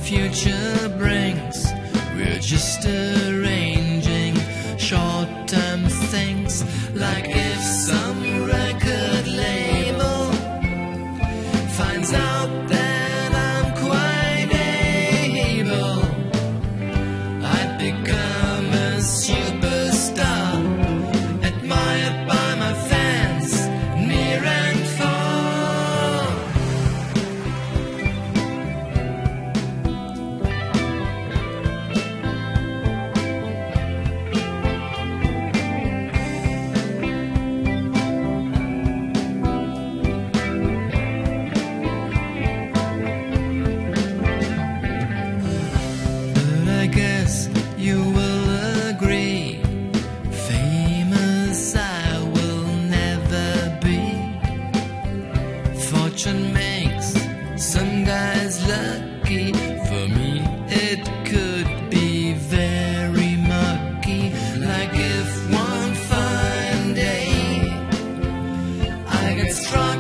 future brings. We're just arranging short-term things, like if some record label finds out that I'm quite able, I'd become a superstar, admired by my fans near and far. But I guess you will agree, famous I will never be. Fortune makes some guys lucky. For me it could be very mucky, like if one fine day I get struck